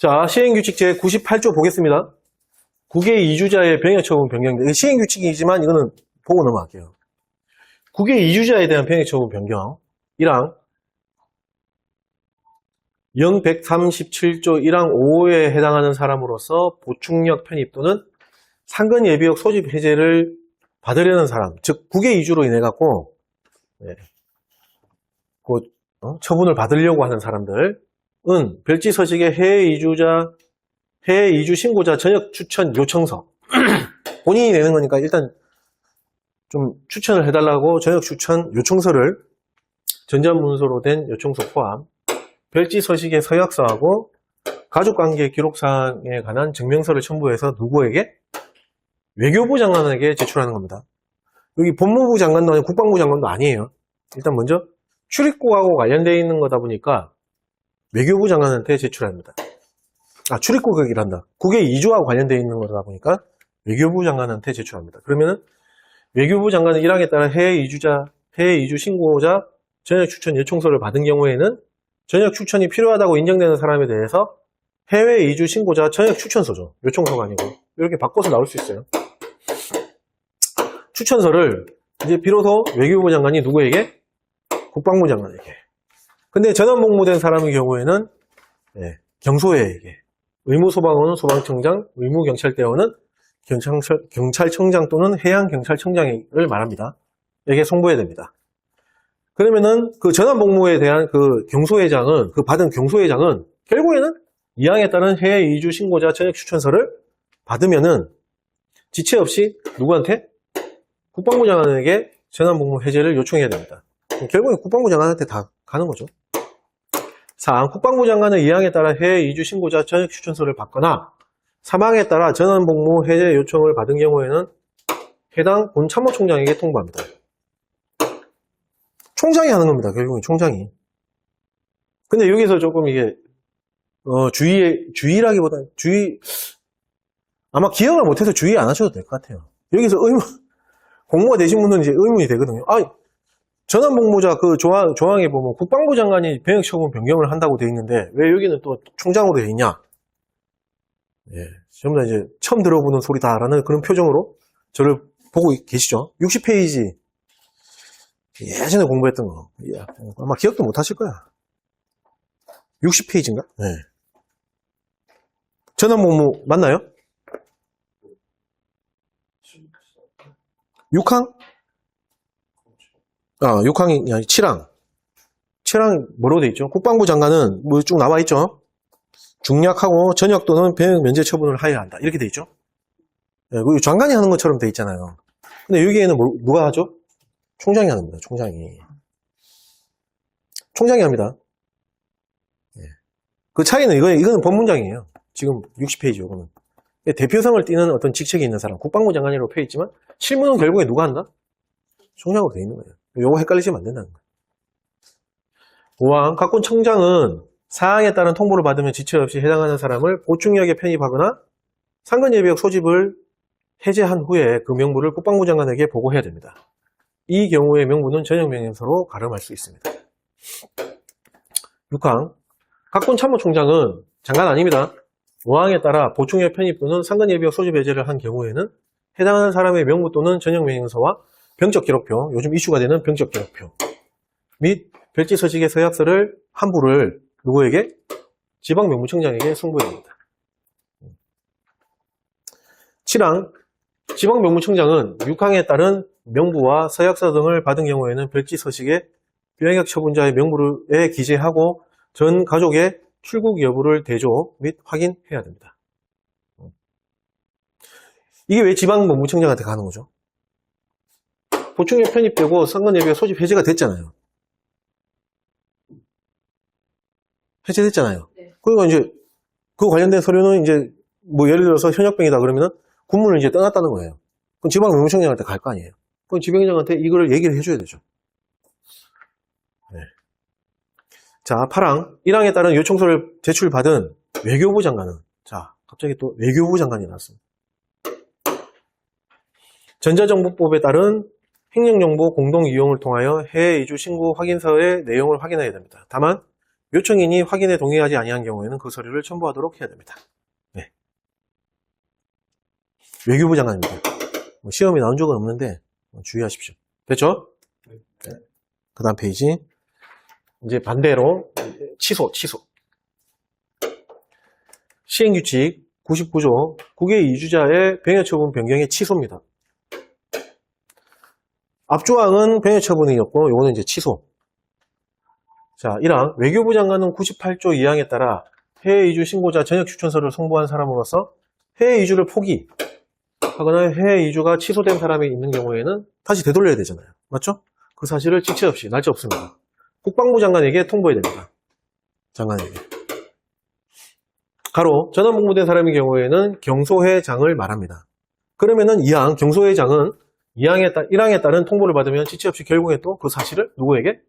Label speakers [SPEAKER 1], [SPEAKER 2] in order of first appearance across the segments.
[SPEAKER 1] 자, 시행규칙 제98조 보겠습니다. 국외 이주자의 병역처분 변경. 시행규칙이지만 이거는 보고 넘어갈게요. 국외 이주자에 대한 병역처분 변경. 1항 0137조 1항 5호에 해당하는 사람으로서 보충력 편입 또는 상근 예비역 소집 해제를 받으려는 사람, 즉 국외 이주로 인해 갖고 처분을 받으려고 하는 사람들은 별지 서식의 해외 이주 신고자 전역 추천 요청서 본인이 내는 거니까 일단 좀 추천을 해달라고 전역 추천 요청서를 전자문서로 된 요청서 포함 별지 서식의 서약서하고 가족관계 기록사항에 관한 증명서를 첨부해서 누구에게? 외교부 장관에게 제출하는 겁니다. 여기 법무부 장관도 아니고 국방부 장관도 아니에요. 일단 먼저 출입국하고 관련되어 있는 거다 보니까 외교부 장관한테 제출합니다. 출입국 얘기를 국외 이주하고 관련되어 있는 거다 보니까 외교부 장관한테 제출합니다. 그러면은 외교부 장관은 1항에 따라 해외 이주 신고자 전역 추천 요청서를 받은 경우에는 전역 추천이 필요하다고 인정되는 사람에 대해서 해외 이주 신고자 전역 추천서죠. 요청서가 아니고 이렇게 바꿔서 나올 수 있어요. 추천서를 이제 비로소 외교부 장관이 누구에게? 국방부 장관에게. 근데 전환 복무된 사람의 경우에는 경소회에게, 의무소방원은 소방청장, 의무경찰대원은 경찰청장 또는 해양경찰청장을 말합니다. 에게 송부해야 됩니다. 그러면은 그 전환 복무에 대한 그 경소회장은, 그 받은 경소회장은 결국에는 이항에 따른 해외 이주 신고자 전역 추천서를 받으면은 지체 없이 누구한테? 국방부 장관에게 전환 복무 해제를 요청해야 됩니다. 결국엔 국방부 장관한테 다 가는 거죠. 4. 국방부 장관은 이항에 따라 해외 이주 신고자 전역 추천서를 받거나 사망에 따라 전환 복무 해제 요청을 받은 경우에는 해당 본 참모총장에게 통보합니다. 총장이 하는 겁니다. 결국은 총장이. 근데 여기서 조금 이게 주의라기보다는 아마 기억을 못해서 주의 안 하셔도 될 것 같아요. 여기서 공무가 되신 분들은 이제 의문이 되거든요. 전환 복무자 그 조항에 보면 국방부 장관이 병역처분 변경을 한다고 되어 있는데 왜 여기는 또 총장으로 되어 있냐? 전부 다 이제 처음 들어보는 소리다라는 그런 표정으로 저를 보고 계시죠? 60페이지. 예전에 공부했던 거. 아마 기억도 못 하실 거야. 60페이지인가? 네. 전환 복무 맞나요? 6항? 6항이 아니 7항. 7항 뭐로 돼 있죠? 국방부 장관은 뭐 쭉 나와 있죠? 중략하고 전역 또는 병역 면제 처분을 하여야 한다. 이렇게 돼 있죠? 그 장관이 하는 것처럼 돼 있잖아요. 근데 여기에는 누가 하죠? 총장이 하는 겁니다. 총장이 합니다. 그 차이는 이거는 법문장이에요. 지금 60페이지 요거는. 대표성을 띠는 어떤 직책이 있는 사람, 국방부 장관이라고 펴 있지만 실무는 결국에 누가 한다? 총장으로 돼 있는 거예요. 요거 헷갈리시면 안 된다는 거예요. 5항 각군 청장은 사항에 따른 통보를 받으면 지체 없이 해당하는 사람을 보충력에 편입하거나 상근 예비역 소집을 해제한 후에 그 명부를 국방부 장관에게 보고해야 됩니다. 이 경우의 명부는 전역 명령서로 가름할 수 있습니다. 6항 각군 참모총장은 장관 아닙니다. 5항에 따라 보충력 편입 또는 상근 예비역 소집 해제를 한 경우에는 해당하는 사람의 명부 또는 전역 명령서와 병적 기록표, 요즘 이슈가 되는 병적 기록표 및 별지 서식의 서약서를 한 부를 누구에게? 지방 명무청장에게 송부해야 합니다. 7항 지방 명무청장은 6항에 따른 명부와 서약서 등을 받은 경우에는 별지 서식에 병역 처분자의 명부에 기재하고 전 가족의 출국 여부를 대조 및 확인해야 됩니다. 이게 왜 지방 명무청장한테 가는 거죠? 보충력 편입되고 상근 예비역 소집 해제가 됐잖아요. 해제됐잖아요.
[SPEAKER 2] 네.
[SPEAKER 1] 그러니까 이제 그 관련된 서류는 이제 뭐 예를 들어서 현역병이다 그러면은 군무를 이제 떠났다는 거예요. 그럼 지방 명무청장한테 갈 거 아니에요. 그럼 지방장한테 이거를 얘기를 해줘야 되죠. 자, 8항 1항에 따른 요청서를 제출받은 외교부 장관은 갑자기 또 외교부 장관이 나왔습니다. 전자정보법에 따른 행정정보 공동 이용을 통하여 해외 이주 신고 확인서의 내용을 확인해야 됩니다. 다만 요청인이 확인에 동의하지 아니한 경우에는 그 서류를 첨부하도록 해야 됩니다. 네. 외교부 장관입니다. 시험이 나온 적은 없는데 주의하십시오. 됐죠? 네. 그 다음 페이지. 이제 반대로 취소. 시행규칙 99조 국외 이주자의 병역처분 변경의 취소입니다. 앞조항은 병역처분이었고 요거는 이제 취소. 자, 1항 외교부 장관은 98조 2항에 따라 해외 이주 신고자 전역 추천서를 송부한 사람으로서 해외 이주를 포기하거나 해외 이주가 취소된 사람이 있는 경우에는 다시 되돌려야 되잖아요. 맞죠? 그 사실을 직체 없이 날짜 없습니다. 국방부 장관에게 통보해야 됩니다. 장관에게. 가로 전환복무된 사람의 경우에는 경소회장을 말합니다. 그러면은 2항 경소회장은 1항에 따른 통보를 받으면 지체 없이 결국에 또 그 사실을 누구에게?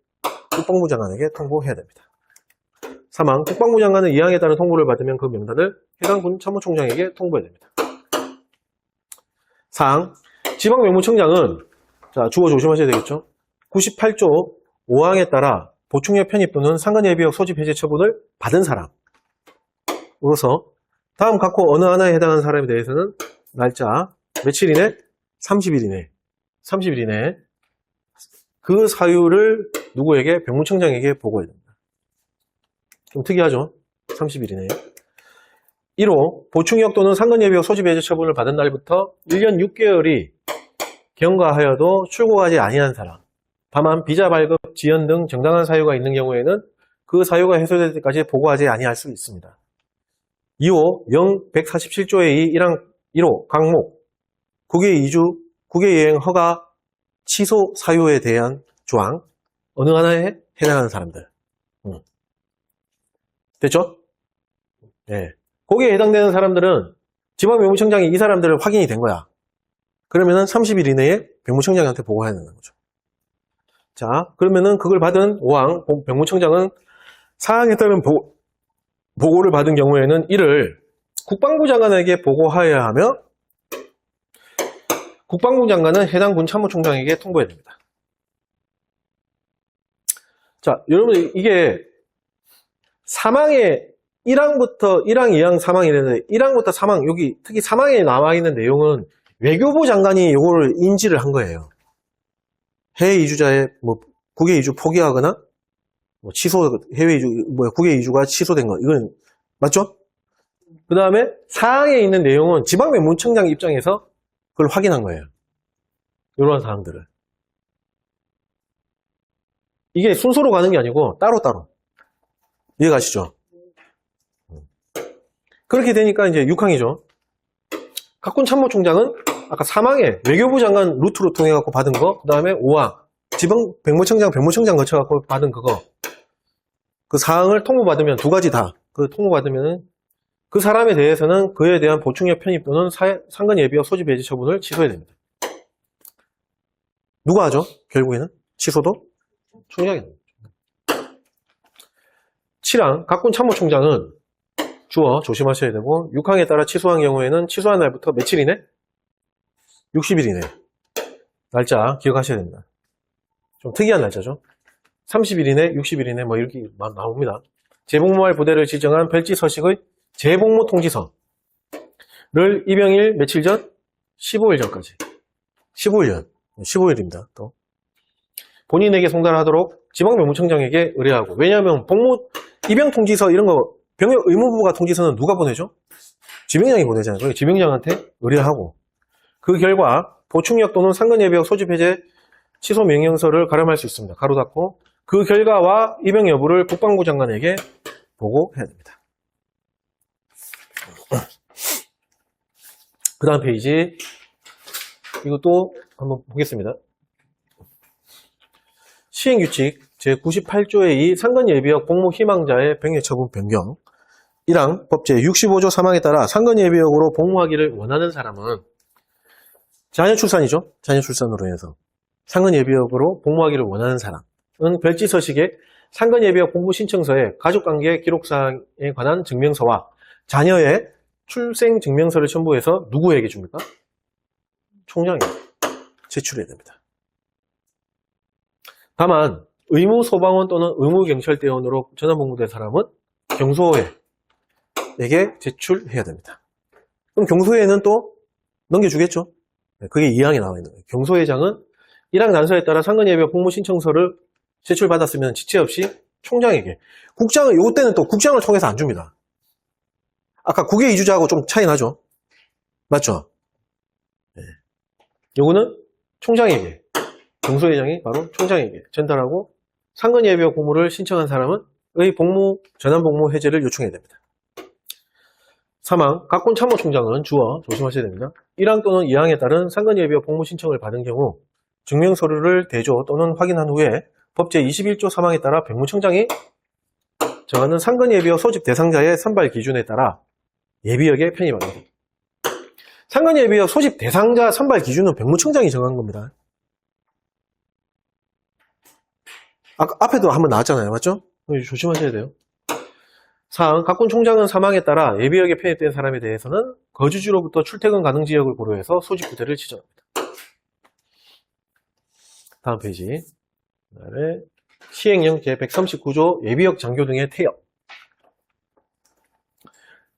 [SPEAKER 1] 국방부 장관에게 통보해야 됩니다. 3항 국방부 장관은 2항에 따른 통보를 받으면 그 명단을 해당 군 참모총장에게 통보해야 됩니다. 4항 지방명무청장은 자 주어 조심하셔야 되겠죠. 98조 5항에 따라 보충력 편입 또는 상근예비역 소집 해제 처분을 받은 사람으로서 다음 각호 어느 하나에 해당하는 사람에 대해서는 날짜 며칠 이내? 30일 이내 그 사유를 누구에게? 병무청장에게 보고해야 됩니다. 좀 특이하죠? 30일 이내. 1호 보충력 또는 상근예비역 소집 해제 처분을 받은 날부터 1년 6개월이 경과하여도 출국하지 아니한 사람. 다만 비자 발급, 지연 등 정당한 사유가 있는 경우에는 그 사유가 해소될 때까지 보고하지 아니할 수 있습니다. 2호 147조의 1항 1호 강목 국외여행 허가 취소 사유에 대한 조항 어느 하나에 해당하는 사람들. 됐죠? 네. 거기에 해당되는 사람들은 지방명무청장이 이 사람들을 확인이 된 거야. 그러면은 30일 이내에 병무청장한테 보고해야 되는 거죠. 자, 그러면은 그걸 받은 5항 병무청장은 사항에 따른 보고를 받은 경우에는 이를 국방부 장관에게 보고하여야 하며 국방부 장관은 해당 군 참모총장에게 통보해야 됩니다. 자, 여러분 이게 사망의 1항부터 1항, 2항, 3항이 되는데 1항부터 3항 여기 특히 3항에 나와 있는 내용은 외교부 장관이 이거를 인지를 한 거예요. 해외 이주자의 국외 이주 포기하거나 취소 해외 이주 국외 이주가 취소된 거 이건 맞죠? 그 다음에 사항에 있는 내용은 지방명무청장 입장에서 그걸 확인한 거예요. 이런 사항들을. 이게 순서로 가는 게 아니고 따로따로. 이해가시죠? 그렇게 되니까 이제 6항이죠. 각군 참모총장은 아까 3항에 외교부 장관 루트로 통해 갖고 받은 거, 그 다음에 5항 지방 병무청장 거쳐 갖고 받은 그거. 그 사항을 통보받으면 두 가지 다. 그 통보받으면은 그 사람에 대해서는 그에 대한 보충력 편입 또는 상근예비역 소집 해제 처분을 취소해야 됩니다. 누가 하죠? 결국에는 취소도 총장이 됩니다. 7항 각군 참모총장은 주어 조심하셔야 되고 6항에 따라 취소한 경우에는 취소한 날부터 며칠 이내? 60일 이내. 날짜 기억하셔야 됩니다. 좀 특이한 날짜죠. 30일 이내, 60일 이내 뭐 이렇게 나옵니다. 재복무할 부대를 지정한 별지 서식의 재복무 통지서를 입영일 며칠 전? 15일 전까지. 15일입니다. 또 본인에게 송달하도록 지방명무청장에게 의뢰하고. 왜냐하면 입영 통지서 이런 거 병역 의무부가 통지서는 누가 보내죠? 지명장이 보내잖아요. 그러니까 지명장한테 의뢰하고 그 결과 보충력 또는 상근예비역 소집 해제 취소 명령서를 가름할 수 있습니다. 가로 닫고 그 결과와 입영 여부를 국방부 장관에게 보고해야 됩니다. 그 다음 페이지 이것도 한번 보겠습니다. 시행규칙 제98조의 2 상근예비역 복무 희망자의 병역처분 변경 1항 법제 65조 3항에 따라 상근예비역으로 복무하기를 원하는 사람은 자녀 출산이죠. 자녀 출산으로 인해서 상근예비역으로 복무하기를 원하는 사람은 별지 서식에 상근예비역 복무 신청서에 가족관계 기록사항에 관한 증명서와 자녀의 출생 증명서를 첨부해서 누구에게 줍니까? 총장에게 제출해야 됩니다. 다만 의무 소방원 또는 의무 경찰대원으로 전환 복무된 사람은 경소회에게 제출해야 됩니다. 그럼 경소회는 또 넘겨주겠죠? 그게 2항에 나와 있는 거예요. 경소회장은 1항 난서에 따라 상근예비역 복무 신청서를 제출받았으면 지체 없이 총장에게, 국장은 요때는 또 국장을 통해서 안 줍니다. 아까 국외 이주자하고 좀 차이 나죠? 맞죠? 네. 요거는 총장에게, 경소회장이 바로 총장에게 전달하고 상근예비역 복무를 신청한 사람은 의 복무, 전환 복무 해제를 요청해야 됩니다. 3항, 각군 참모총장은 주어 조심하셔야 됩니다. 1항 또는 2항에 따른 상근예비역 복무 신청을 받은 경우 증명서류를 대조 또는 확인한 후에 법 제21조 3항에 따라 병무청장이 정하는 상근예비역 소집 대상자의 선발 기준에 따라 예비역에 편입합니다. 상근예비역 소집 대상자 선발 기준은 병무청장이 정한 겁니다. 앞에도 한번 나왔잖아요. 맞죠? 조심하셔야 돼요. 4항, 각군 총장은 사망에 따라 예비역에 편입된 사람에 대해서는 거주지로부터 출퇴근 가능 지역을 고려해서 소집 부대를 지정합니다. 다음 페이지. 그다음에 시행령 제139조 예비역 장교 등의 태역.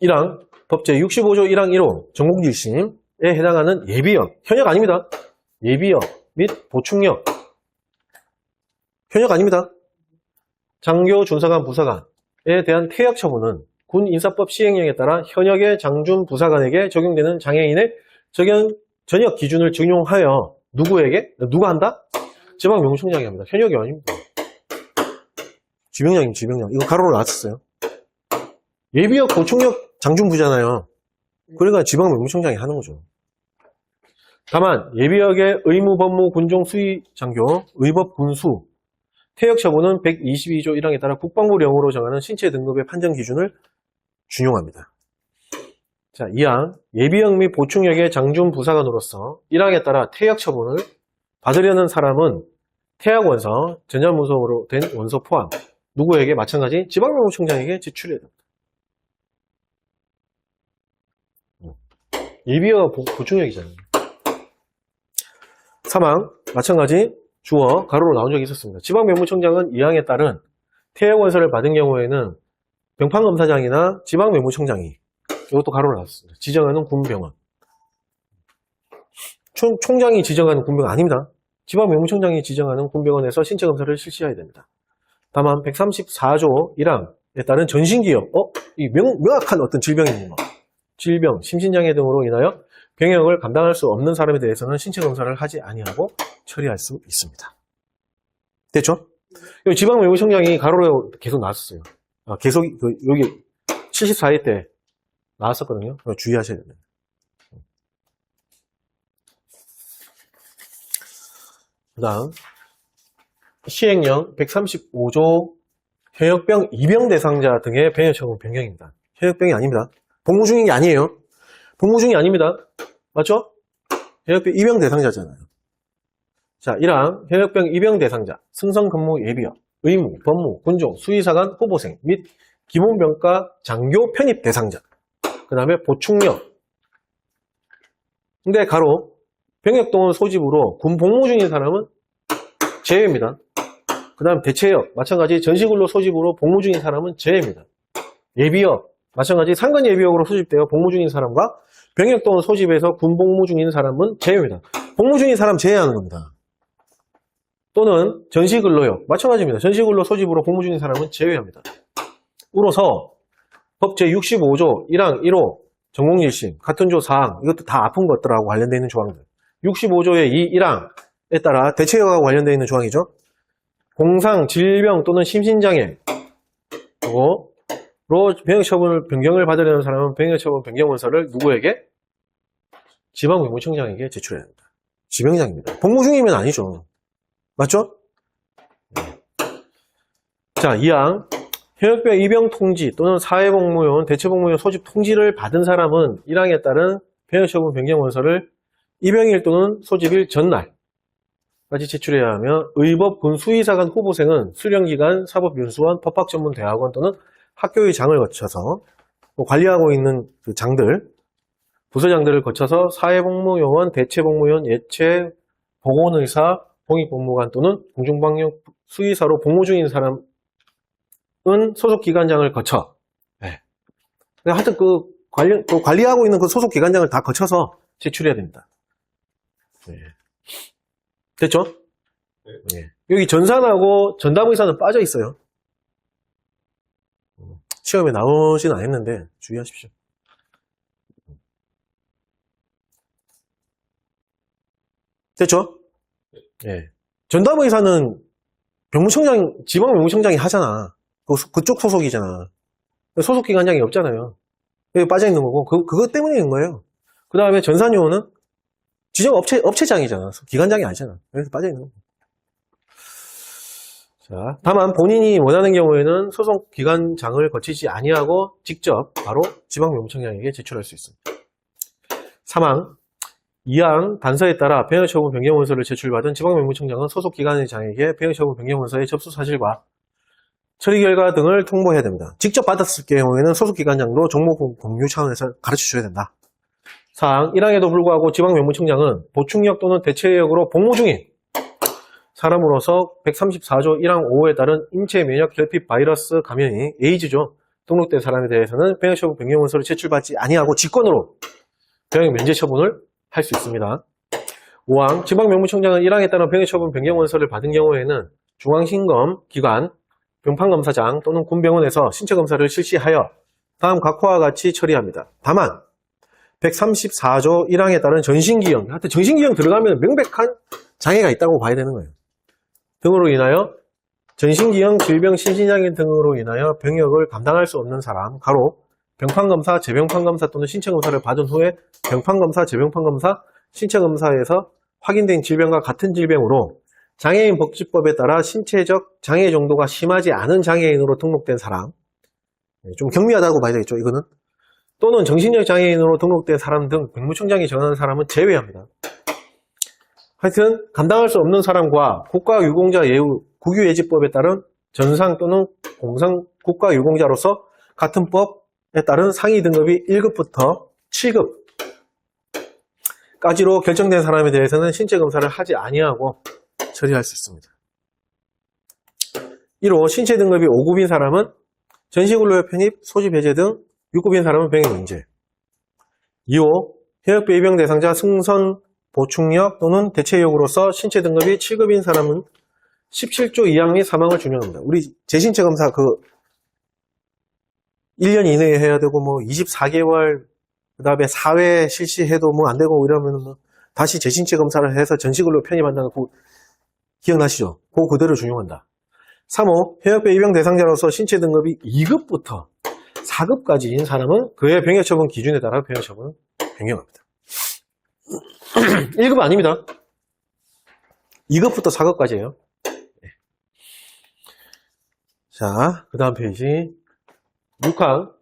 [SPEAKER 1] 1항, 법 제65조 1항 1호 전공일심에 해당하는 예비역, 현역 아닙니다. 예비역 및 보충역, 현역 아닙니다. 장교, 준사관, 부사관에 대한 태역 처분은 군 인사법 시행령에 따라 현역의 장준, 부사관에게 적용되는 장애인의 전역 기준을 적용하여 누구에게? 누가 한다? 지방명무청장이 합니다. 현역이 아닙니다. 지명령입니다. 지명령. 이거 가로로 나왔었어요. 예비역, 보충역 장준부잖아요. 그러니까 지방명무청장이 하는 거죠. 다만 예비역의 의무, 법무, 군종, 수의 장교, 의법, 군수, 태역 처분은 122조 1항에 따라 국방부령으로 정하는 신체 등급의 판정 기준을 준용합니다. 자, 2항, 예비역 및 보충역의 장준 부사관으로서 1항에 따라 태역 처분을 받으려는 사람은 태역원서, 전자문서로 된 원서 포함, 누구에게? 마찬가지 지방명무청장에게 제출해야 됩니다. 예비역, 보충역이잖아요. 3항, 마찬가지 주어, 가로로 나온 적이 있었습니다. 지방명무청장은 2항에 따른 태역원서를 받은 경우에는 병판검사장이나 지방명무청장이, 이것도 가로로 나왔습니다. 지정하는 군병원. 총장이 지정하는 군병원 아닙니다. 지방명무청장이 지정하는 군병원에서 신체검사를 실시해야 됩니다. 다만 134조 1항에 따른 전신기업, 이 명확한 어떤 질병입니다. 질병, 심신장애 등으로 인하여 병역을 감당할 수 없는 사람에 대해서는 신체검사를 하지 아니하고 처리할 수 있습니다. 됐죠? 지방명무청장이 가로로 계속 나왔었어요. 계속 여기 74회 때 나왔었거든요. 주의하셔야 됩니다. 그 다음 시행령 135조 현역병 입영 대상자 등의 병역 처분 변경입니다. 현역병이 아닙니다. 복무 중인 게 아니에요. 복무 중이 아닙니다. 맞죠? 현역병 입영 대상자잖아요. 자, 1항 현역병 입영 대상자, 승선근무 예비역, 의무, 법무, 군종, 수의사관, 후보생 및 기본병과 장교 편입 대상자. 그 다음에 보충역. 근데 가로 병역 또는 소집으로 군 복무 중인 사람은 제외입니다. 그 다음 대체역, 마찬가지 전시근로 소집으로 복무 중인 사람은 제외입니다. 예비역, 마찬가지 상근 예비역으로 소집되어 복무 중인 사람과 병역 또는 소집에서 군 복무 중인 사람은 제외입니다. 복무 중인 사람 제외하는 겁니다. 또는 전시근로역, 마찬가지입니다. 전시근로 소집으로 복무 중인 사람은 제외합니다. 우로서 법 제65조 1항 1호 전공일심, 같은 조 4항, 이것도 다 아픈 것들하고 관련되어 있는 조항들. 65조의 1항에 따라 대체역하고 관련되어 있는 조항이죠. 공상, 질병 또는 심신장애 로 병역처분 변경을 받으려는 사람은 병역처분 변경원서를 누구에게? 지방명무청장에게 제출해야 합니다. 지명장입니다. 복무 중이면 아니죠. 맞죠? 자, 2항 현역병 입영 통지 또는 사회복무요원, 대체복무요원 소집 통지를 받은 사람은 1항에 따른 병역처분 변경원서를 입영일 또는 소집일 전날까지 제출해야 하며 의법 군수의사관 후보생은 수련기간 사법윤수원, 법학전문대학원 또는 학교의 장을 거쳐서 관리하고 있는 그 장들, 부서장들을 거쳐서 사회복무요원, 대체복무요원, 예체, 보건의사, 공익복무관 또는 수의사로 복무 중인 사람은 소속 기관장을 거쳐. 네. 하여튼 관리하고 있는 그 소속 기관장을 다 거쳐서 제출해야 됩니다. 네. 됐죠? 네. 여기 전산하고 전담의사는 빠져 있어요. 시험에 나오진 않았는데 주의하십시오. 됐죠? 예. 전담의사는 지방병무청장이 하잖아. 그쪽 소속이잖아. 소속기관장이 없잖아요. 여기 빠져있는 거고, 그것 때문에 있는 거예요. 그 다음에 전산요원은 지정업체장이잖아. 기관장이 아니잖아. 그래서 빠져있는 거고. 자, 다만 본인이 원하는 경우에는 소속기관장을 거치지 아니하고 직접 바로 지방병무청장에게 제출할 수 있습니다. 사망. 이항 단서에 따라 병역처분 변경원서를 제출받은 지방병무청장은 소속기관장에게 병역처분 변경원서의 접수 사실과 처리 결과 등을 통보해야 됩니다. 직접 받았을 경우에는 소속기관장도 정보 공유 차원에서 가르쳐줘야 된다. 사항 1항에도 불구하고 지방병무청장은 보충력 또는 대체역으로 복무 중인 사람으로서 134조 1항 5호에 따른 인체 면역 결핍 바이러스 감염이 에이즈죠. 등록된 사람에 대해서는 병역처분 변경원서를 제출받지 아니하고 직권으로 병역 면제 처분을 할 수 있습니다. 5항 지방병무청장은 1항에 따른 병역처분 변경원서를 받은 경우에는 중앙신검 기관 병판검사장 또는 군병원에서 신체검사를 실시하여 다음 각호와 같이 처리합니다. 다만 134조 1항에 따른 전신기형, 하여튼 전신기형 들어가면 명백한 장애가 있다고 봐야 되는 거예요. 등으로 인하여 전신기형 질병 심신장애 등으로 인하여 병역을 감당할 수 없는 사람, 가로 병판검사, 재병판검사 또는 신체검사를 받은 후에 병판검사, 재병판검사, 신체검사에서 확인된 질병과 같은 질병으로 장애인 복지법에 따라 신체적 장애 정도가 심하지 않은 장애인으로 등록된 사람, 좀 경미하다고 봐야 되겠죠, 이거는. 또는 정신적 장애인으로 등록된 사람 등 병무청장이 정하는 사람은 제외합니다. 하여튼 감당할 수 없는 사람과 국가유공자 예우 국유예지법에 따른 전상 또는 공상 국가유공자로서 같은 법에 따른 상위 등급이 1급부터 7급까지로 결정된 사람에 대해서는 신체검사를 하지 아니하고 처리할 수 있습니다. 1호 신체 등급이 5급인 사람은 전시근로에 편입, 소집 해제 등 6급인 사람은 병역 면제. 2호 현역배 입영 대상자 승선 보충력 또는 대체역으로서 신체 등급이 7급인 사람은 17조 2항 및 사망을 준용합니다. 우리 재신체 검사 1년 이내에 해야 되고 24개월 그 다음에 4회 실시해도 안 되고 이러면 다시 재신체 검사를 해서 전시근로 편입한다는 거 기억나시죠? 그거 그대로 준용한다. 3호 현역배 입영 대상자로서 신체 등급이 2급부터 4급까지인 사람은 그의 병역처분 기준에 따라 병역처분을 변경합니다. 1급 아닙니다. 2급부터 4급까지예요. 자, 그 다음 페이지 6항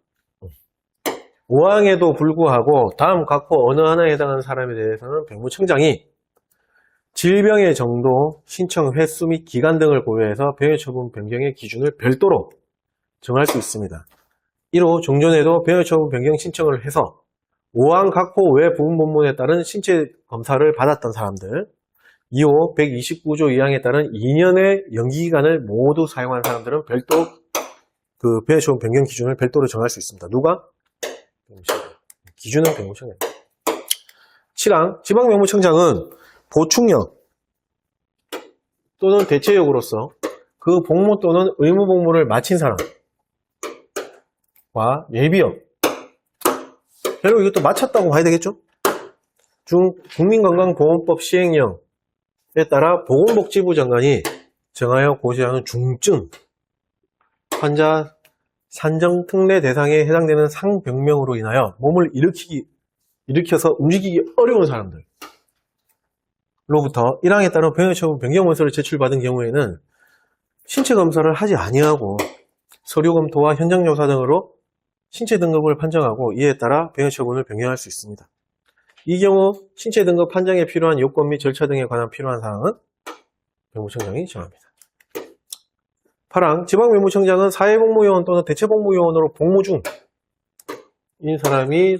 [SPEAKER 1] 5항에도 불구하고 다음 각호 어느 하나에 해당하는 사람에 대해서는 병무청장이 질병의 정도, 신청 횟수 및 기간 등을 고려해서 병역처분 변경의 기준을 별도로 정할 수 있습니다. 1호 종전에도 병역처분 변경 신청을 해서 5항 각호 외 부분 본문에 따른 신체 검사를 받았던 사람들, 2호 129조 2항에 따른 2년의 연기기간을 모두 사용한 사람들은 별도 그 병역처분 변경 기준을 별도로 정할 수 있습니다. 누가? 병무청장. 기준은 병무청장. 7항 지방병무청장은 보충력 또는 대체역으로서 그 복무 또는 의무 복무를 마친 사람과 예비역, 결국 이것도 마쳤다고 봐야 되겠죠? 국민건강보험법 시행령에 따라 보건복지부 장관이 정하여 고시하는 중증 환자 산정 특례 대상에 해당되는 상병명으로 인하여 몸을 일으켜서 움직이기 어려운 사람들 로부터 1항에 따른 병역처분 변경원서를 제출받은 경우에는 신체검사를 하지 아니하고 서류검토와 현장조사 등으로 신체 등급을 판정하고 이에 따라 병역처분을 변경할 수 있습니다. 이 경우 신체 등급 판정에 필요한 요건 및 절차 등에 관한 필요한 사항은 병무청장이 정합니다. 8항 지방병무청장은 사회복무요원 또는 대체복무요원으로 복무 중인 사람이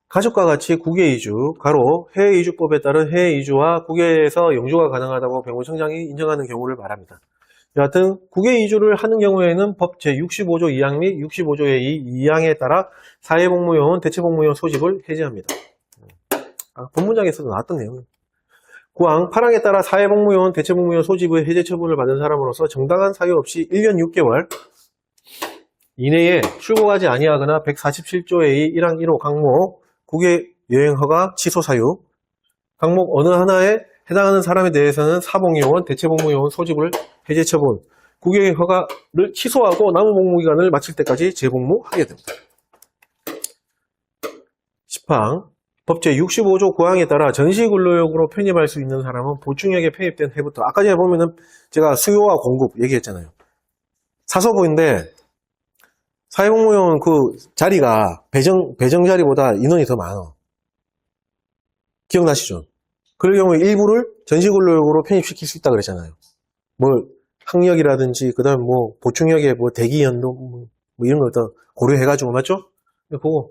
[SPEAKER 1] 가족과 같이 국외 이주, 가로 해외 이주법에 따른 해외 이주와 국외에서 영주가 가능하다고 병무청장이 인정하는 경우를 말합니다. 여하튼 국외 이주를 하는 경우에는 법 제65조 2항 및 65조의 2항에 따라 사회복무요원, 대체복무요원 소집을 해제합니다. 본문장에서도 나왔던 내용입니다. 9항 8항에 따라 사회복무요원, 대체복무요원 소집의 해제 처분을 받은 사람으로서 정당한 사유 없이 1년 6개월 이내에 출국하지 아니하거나 147조의 1항 1호 항목 국외 여행허가 취소 사유 항목 어느 하나에 해당하는 사람에 대해서는 사복요원, 대체복무요원 소집을 해제 처분 국외 허가를 취소하고 남은 복무기간을 마칠 때까지 재복무하게 됩니다. 10항 법 제65조 9항에 따라 전시근로역으로 편입할 수 있는 사람은 보충역에 편입된 해부터 아까 전에 보면은 제가 수요와 공급 얘기했잖아요. 사서보인데 사회복무요원 그 자리가 배정 자리보다 인원이 더 많아. 기억나시죠? 그럴 경우에 일부를 전시근로역으로 편입시킬 수 있다 그랬잖아요. 뭐 학력이라든지 그다음 뭐 보충역에 뭐 대기 연도 뭐 이런 걸 더 고려해가지고 맞죠? 그거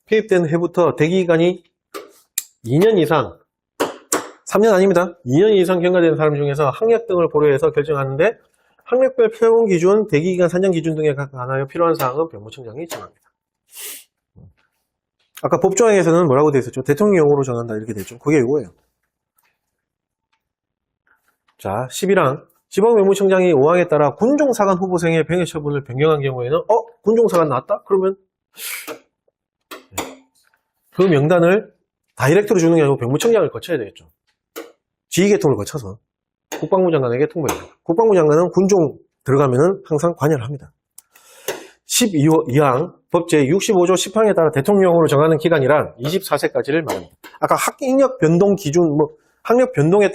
[SPEAKER 1] 편입된 해부터 대기기간이 2년 이상 3년 아닙니다. 2년 이상 경과된 사람 중에서 학력 등을 고려해서 결정하는데 학력별 표본 기준, 대기기간 산정 기준 등에 관하여 필요한 사항은 병무청장이 정합니다. 아까 법조항에서는 뭐라고 되어 있었죠? 대통령령으로 정한다 이렇게 되어 있죠. 그게 이거예요. 자, 11항 지방병무청장이 5항에 따라 군종사관 후보생의 병역 처분을 변경한 경우에는 군종사관 나왔다? 그러면 그 명단을 다이렉트로 주는 게 아니고 병무청장을 거쳐야 되겠죠. 지휘계통을 거쳐서 국방부 장관에게 통보해요. 국방부 장관은 군종 들어가면은 항상 관여를 합니다. 12항 법 제65조 10항에 따라 대통령령으로 정하는 기간이란 24세까지를 말합니다. 아까 학력 변동 기준, 학력 변동에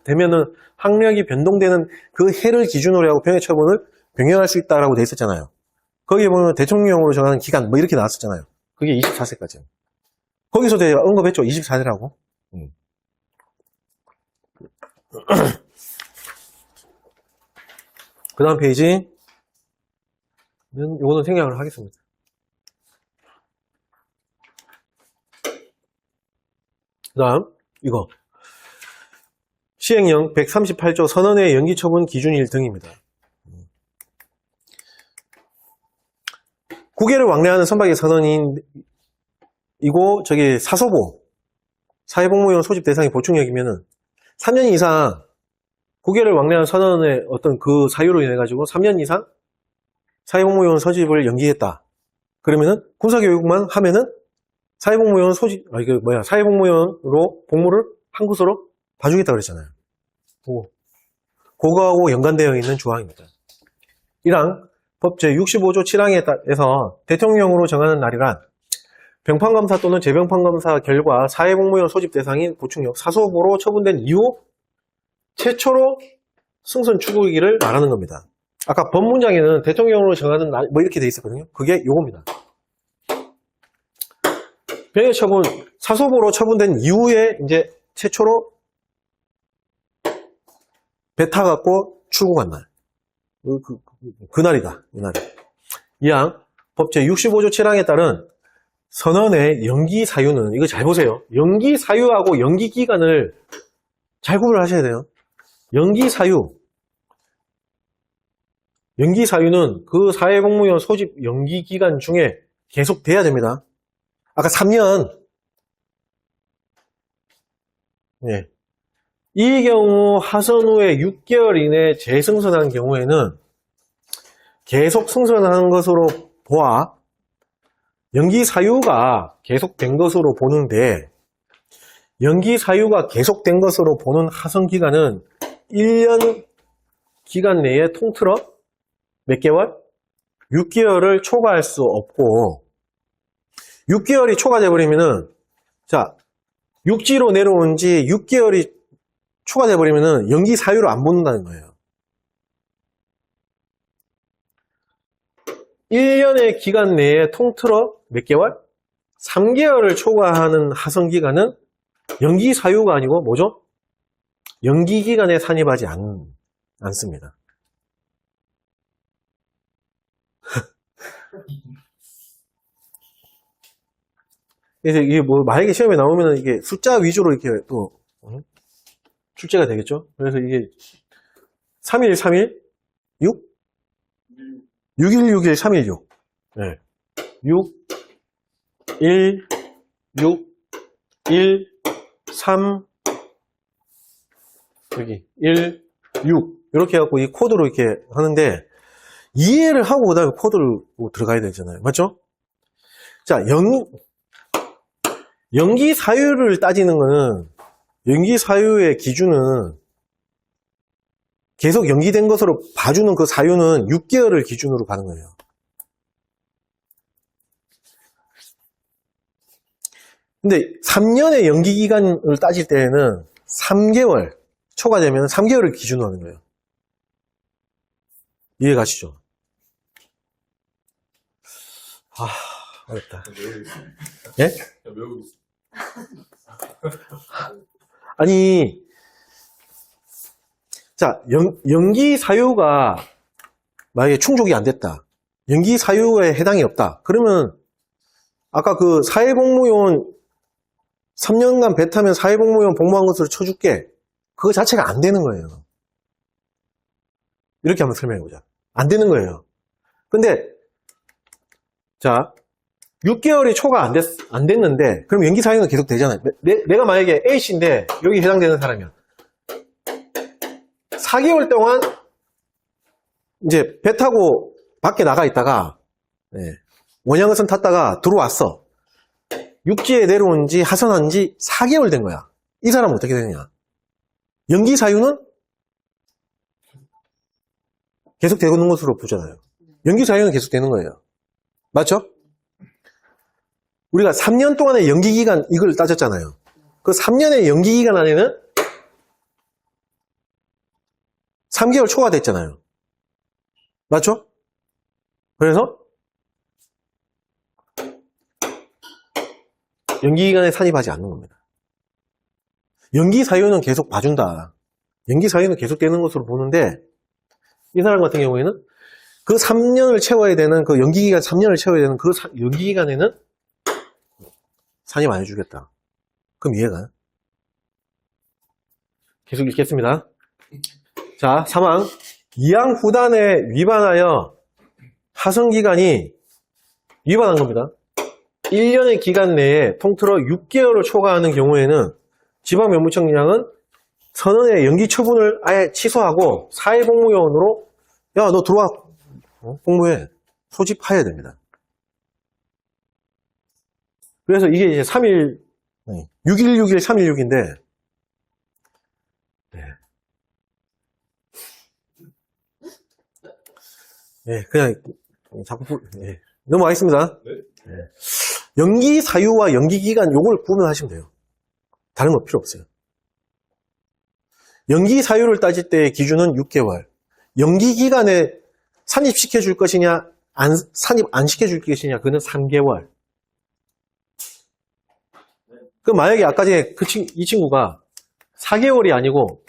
[SPEAKER 1] 되면은 학력이 변동되는 그 해를 기준으로 하고 병역 처분을 변경할 수 있다라고 돼 있었잖아요. 거기에 보면 대통령령으로 정하는 기간 뭐 이렇게 나왔었잖아요. 그게 24세까지예요. 거기서도 언급했죠. 24세라고. 그 다음 페이지. 이거는 생략을 하겠습니다. 그 다음, 이거. 시행령 138조 선언의 연기 처분 기준일 등입니다. 국외를 왕래하는 선박의 선언인, 이고, 사소보, 사회복무요원 소집 대상이 보충역이면은 3년 이상 국외를 왕래하는 선언의 어떤 그 사유로 인해가지고 3년 이상 사회복무요원 소집을 연기했다. 그러면은 군사교육만 하면은 사회복무요원 소집, 사회복무요원으로 복무를 한 곳으로 봐주겠다 그랬잖아요. 그거하고 연관되어 있는 조항입니다. 1항 법 제65조 7항에서 대통령령으로 정하는 날이란 병판검사 또는 재병판검사 결과 사회복무요원 소집 대상인 보충역 사소보로 처분된 이후 최초로 승선 출국이기를 말하는 겁니다. 아까 법문장에는 대통령령으로 정하는 날 뭐 이렇게 돼 있었거든요. 그게 요겁니다. 병역 처분 사소보로 처분된 이후에 이제 최초로 배 타갖고 출국한 날. 그날이다. 이날이. 2항 법 제65조 7항에 따른 선언의 연기 사유는 이거 잘 보세요. 연기 사유하고 연기 기간을 잘 구분을 하셔야 돼요. 연기 사유는 그 사회복무요원 소집 연기 기간 중에 계속 돼야 됩니다. 아까 3년. 네. 이 경우 하선 후에 6개월 이내에 재승선한 경우에는 계속 승선한 것으로 보아 연기 사유가 계속된 것으로 보는데 연기 사유가 계속된 것으로 보는 하선 기간은 1년 기간 내에 통틀어 몇 개월? 6개월을 초과할 수 없고 6개월이 초과돼 버리면은 자 육지로 내려온 지 6개월이 초과돼 버리면은 연기 사유로 안 본다는 거예요. 1년의 기간 내에 통틀어 몇 개월? 3개월을 초과하는 하선 기간은 연기 사유가 아니고 뭐죠? 연기 기간에 산입하지 않습니다. 그래서 이게 뭐 만약에 시험에 나오면은 이게 숫자 위주로 이렇게 또 출제가 되겠죠. 그래서 이게 3일, 3일, 6? 6161 316. 네. 6 1 6 1 3 여기 1 6 이렇게 해갖고 이 코드로 이렇게 하는데 이해를 하고 그다음에 코드를 들어가야 되잖아요. 맞죠? 자, 연기 사유를 따지는 거는 연기 사유의 기준은 계속 연기된 것으로 봐주는 그 사유는 6개월을 기준으로 가는 거예요. 근데 3년의 연기 기간을 따질 때에는 3개월 초과되면 3개월을 기준으로 하는 거예요. 이해 가시죠? 아, 어렵다. 예? 아니, 자, 연기 사유가 만약에 충족이 안 됐다. 연기 사유에 해당이 없다. 그러면 아까 그 사회복무요원 3년간 배 타면 사회복무요원 복무한 것으로 쳐줄게. 그거 자체가 안 되는 거예요. 이렇게 한번 설명해보자. 안 되는 거예요. 근데 자, 6개월이 초과 안 됐는데 그럼 연기 사유는 계속 되잖아요. 내가 만약에 A씨인데 여기 해당되는 사람이야. 4개월 동안 이제 배 타고 밖에 나가 있다가 원양어선 탔다가 들어왔어. 육지에 내려온 지 하선한 지 4개월 된 거야. 이 사람은 어떻게 되느냐? 연기 사유는 계속 되는 것으로 보잖아요. 연기 사유는 계속 되는 거예요. 맞죠? 우리가 3년 동안의 연기 기간 이걸 따졌잖아요. 그 3년의 연기 기간 안에는 3개월 초과됐잖아요. 맞죠? 그래서 연기 기간에 산입하지 않는 겁니다. 연기 사유는 계속 봐준다. 연기 사유는 계속 되는 것으로 보는데 이 사람 같은 경우에는 그 3년을 채워야 되는 그 연기 기간 3년을 채워야 되는 그 연기 기간에는 산입 안 해주겠다. 그럼 이해가? 계속 읽겠습니다. 자, 3항. 이항 후단에 위반하여 하선기간이 위반한 겁니다. 1년의 기간 내에 통틀어 6개월을 초과하는 경우에는 지방면무청장은 선언의 연기 처분을 아예 취소하고 사회복무요원으로 야, 너 들어와. 복무해. 소집해야 됩니다. 그래서 이게 이제 3일, 6161, 316인데, 그냥, 자꾸, 넘어가겠습니다. 네. 연기 사유와 연기 기간, 요걸 구분하시면 돼요. 다른 거 필요 없어요. 연기 사유를 따질 때의 기준은 6개월. 연기 기간에 산입시켜 줄 것이냐, 산입 안 시켜줄 것이냐, 그는 3개월. 그 만약에 아까 전에 이 친구가 4개월이 아니고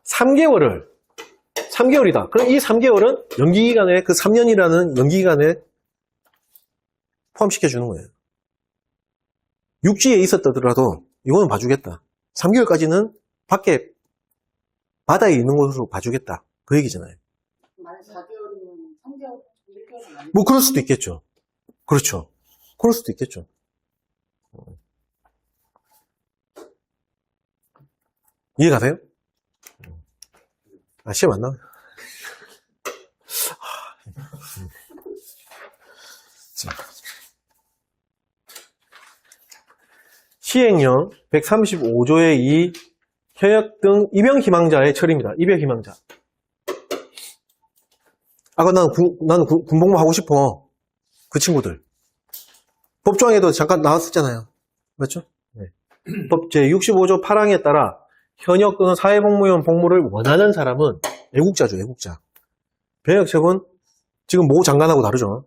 [SPEAKER 1] 3개월이다. 그럼 이 3개월은 연기기간에 그 3년이라는 연기기간에 포함시켜주는 거예요. 육지에 있었더라도 이거는 봐주겠다. 3개월까지는 밖에 바다에 있는 곳으로 봐주겠다. 그 얘기잖아요.
[SPEAKER 2] 만약 4개월이면 3개월, 1개월은 아니고.
[SPEAKER 1] 뭐 그럴 수도 있겠죠. 그렇죠. 그럴 수도 있겠죠. 이해 가세요? 시험 안 나와요. 시행령 135조의 2 현역 등 입영 희망자의 처리입니다. 입영 희망자. 아까 나는 군복무 하고 싶어. 그 친구들. 법조항에도 잠깐 나왔었잖아요. 맞죠? 네. 법 제65조 8항에 따라 현역 또는 사회복무원 복무를 원하는 사람은 애국자죠, 애국자. 병역처분, 지금 모 장관하고 다르죠.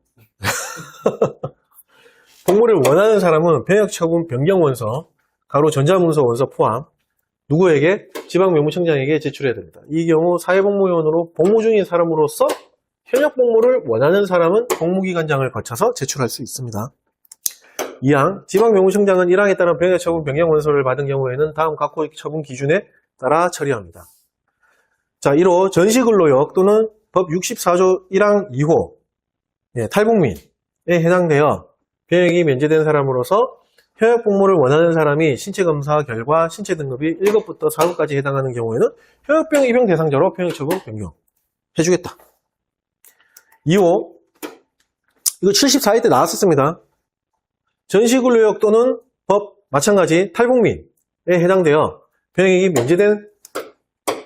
[SPEAKER 1] 복무를 원하는 사람은 병역처분 변경원서, 가로 전자문서 원서 포함, 누구에게? 지방면무청장에게 제출해야 됩니다. 이 경우 사회복무원으로 복무 중인 사람으로서 현역 복무를 원하는 사람은 복무기간장을 거쳐서 제출할 수 있습니다. 2항, 지방면무청장은 1항에 따른 병역처분 변경원서를 받은 경우에는 다음 각호 처분 기준에 따라 처리합니다. 자, 1호 전시근로역 또는 법 64조 1항 2호 탈북민에 해당되어 병역이 면제된 사람으로서 현역 복무를 원하는 사람이 신체 검사 결과 신체 등급이 1급부터 4급까지 해당하는 경우에는 현역병 입영 대상자로 병역처분 변경 해주겠다. 2호 이거 74회 때 나왔었습니다. 전시근로역 또는 법 마찬가지 탈북민에 해당되어 병역이 면제된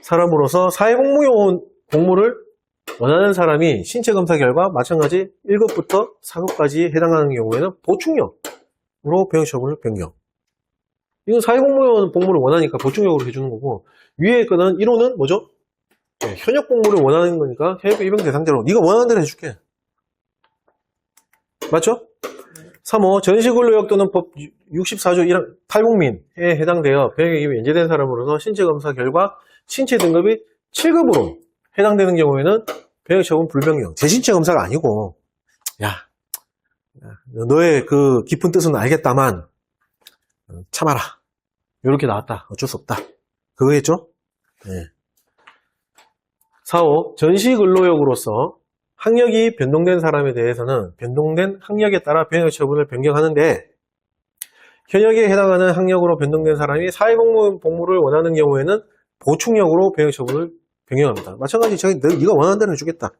[SPEAKER 1] 사람으로서 사회복무요원 복무를 원하는 사람이 신체 검사 결과 마찬가지 1급부터 4급까지 해당하는 경우에는 보충역으로 병역처분을 변경. 이건 사회복무요원 복무를 원하니까 보충역으로 해주는 거고, 위에 거는 1호는 뭐죠? 현역 복무를 원하는 거니까 현역 입영 대상자로 네가 원하는 대로 해줄게. 맞죠? 3호 전시근로역 또는 법 64조 1항 탈북민에 해당되어 병역이 면제된 사람으로서 신체 검사 결과 신체 등급이 7급으로 해당되는 경우에는 병역처분 불변경. 재신체 검사가 아니고, 야, 너의 그 깊은 뜻은 알겠다만 참아라. 이렇게 나왔다. 어쩔 수 없다. 그거겠죠? 네. 4호 전시근로역으로서 학력이 변동된 사람에 대해서는 변동된 학력에 따라 병역처분을 변경하는데, 현역에 해당하는 학력으로 변동된 사람이 사회복무를 원하는 경우에는 보충역으로 병역처분을 변경합니다. 마찬가지 네가 원하는 대로 해주겠다.